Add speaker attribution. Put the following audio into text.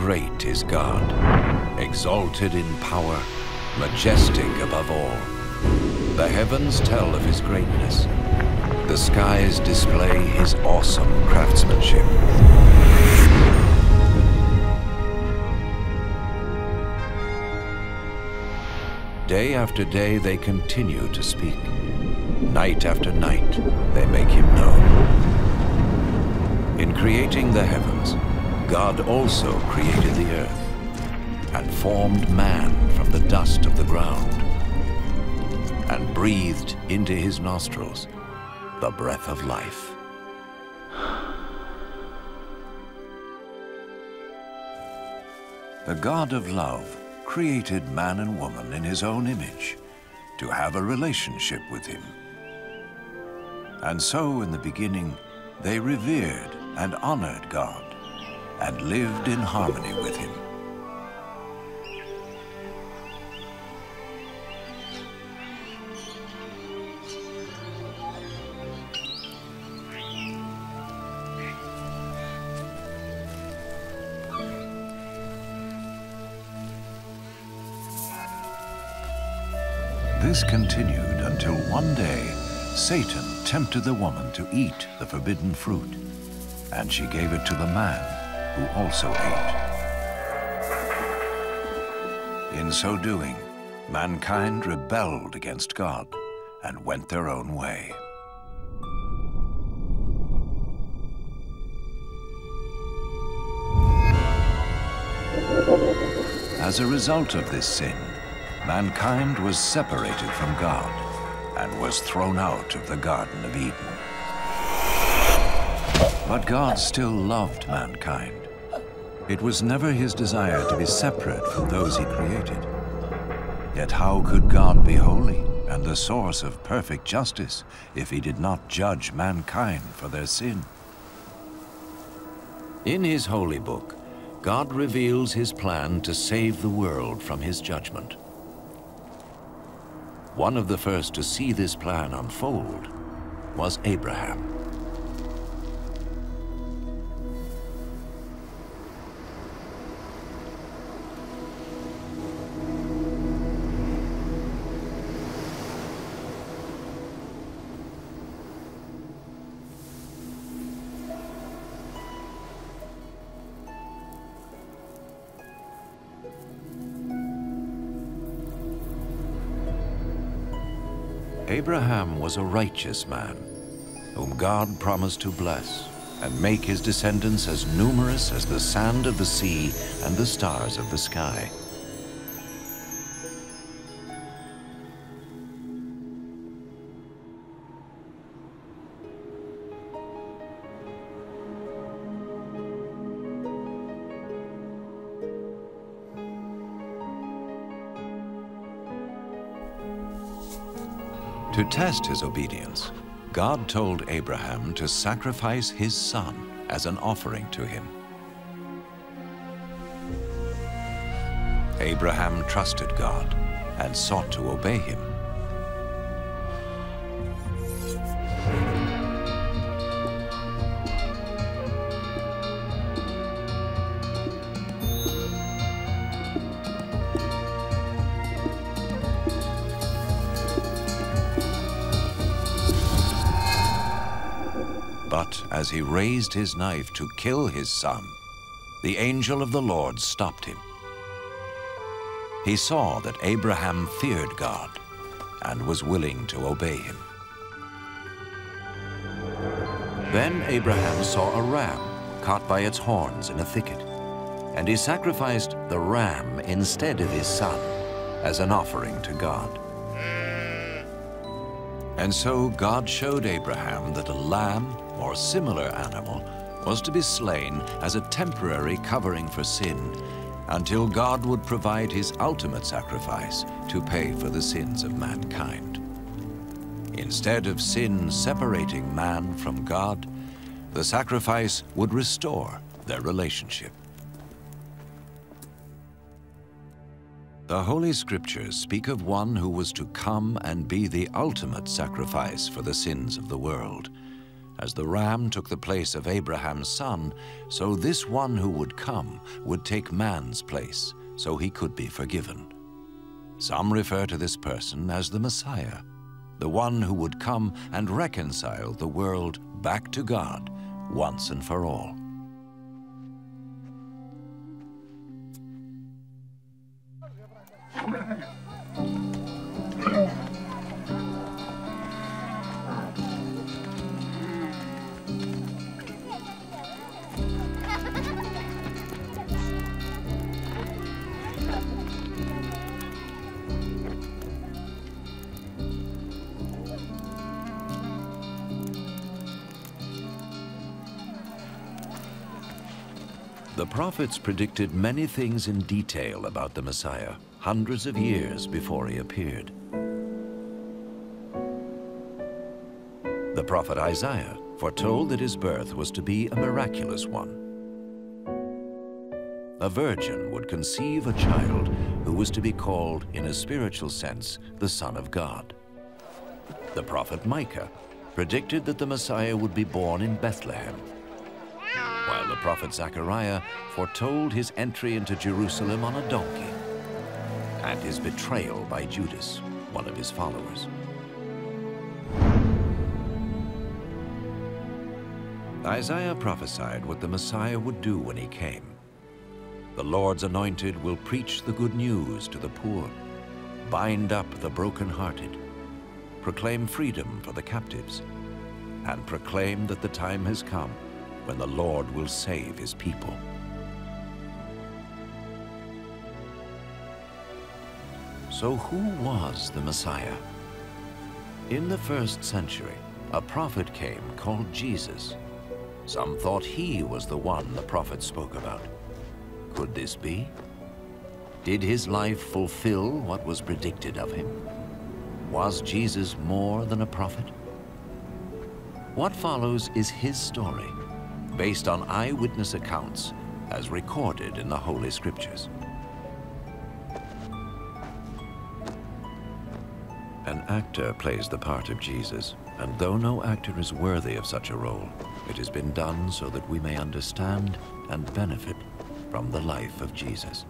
Speaker 1: great is God, exalted in power, majestic above all. The heavens tell of his greatness. The skies display his awesome craftsmanship. Day after day they continue to speak. Night after night they make him known. In creating the heavens, God also created the earth and formed man from the dust of the ground and breathed into his nostrils the breath of life. The God of love created man and woman in his own image to have a relationship with him. And so in the beginning, they revered and honored God and lived in harmony with him. This continued until one day, Satan tempted the woman to eat the forbidden fruit, and she gave it to the man, who also ate. In so doing, mankind rebelled against God and went their own way. As a result of this sin, mankind was separated from God and was thrown out of the Garden of Eden. But God still loved mankind. It was never his desire to be separate from those he created. Yet how could God be holy and the source of perfect justice if he did not judge mankind for their sin? In his holy book, God reveals his plan to save the world from his judgment. One of the first to see this plan unfold was Abraham. Abraham was a righteous man, whom God promised to bless and make his descendants as numerous as the sand of the sea and the stars of the sky. To test his obedience, God told Abraham to sacrifice his son as an offering to him. Abraham trusted God and sought to obey him. But as he raised his knife to kill his son, the angel of the Lord stopped him. He saw that Abraham feared God and was willing to obey him. Then Abraham saw a ram caught by its horns in a thicket, and he sacrificed the ram instead of his son as an offering to God. And so God showed Abraham that a lamb or similar animal was to be slain as a temporary covering for sin until God would provide his ultimate sacrifice to pay for the sins of mankind. Instead of sin separating man from God, the sacrifice would restore their relationship. The Holy Scriptures speak of one who was to come and be the ultimate sacrifice for the sins of the world, As the ram took the place of Abraham's son, so this one who would come would take man's place, so he could be forgiven. Some refer to this person as the Messiah, the one who would come and reconcile the world back to God once and for all. The prophets predicted many things in detail about the Messiah, hundreds of years before he appeared. The prophet Isaiah foretold that his birth was to be a miraculous one. A virgin would conceive a child who was to be called, in a spiritual sense, the Son of God. The prophet Micah predicted that the Messiah would be born in Bethlehem, while the prophet Zechariah foretold his entry into Jerusalem on a donkey and his betrayal by Judas, one of his followers. Isaiah prophesied what the Messiah would do when he came. The Lord's anointed will preach the good news to the poor, bind up the brokenhearted, proclaim freedom for the captives, and proclaim that the time has come when the Lord will save his people. So who was the Messiah? In the first century, a prophet came called Jesus. Some thought he was the one the prophet spoke about. Could this be? Did his life fulfill what was predicted of him? Was Jesus more than a prophet? What follows is his story, based on eyewitness accounts as recorded in the Holy Scriptures. An actor plays the part of Jesus, and though no actor is worthy of such a role, it has been done so that we may understand and benefit from the life of Jesus.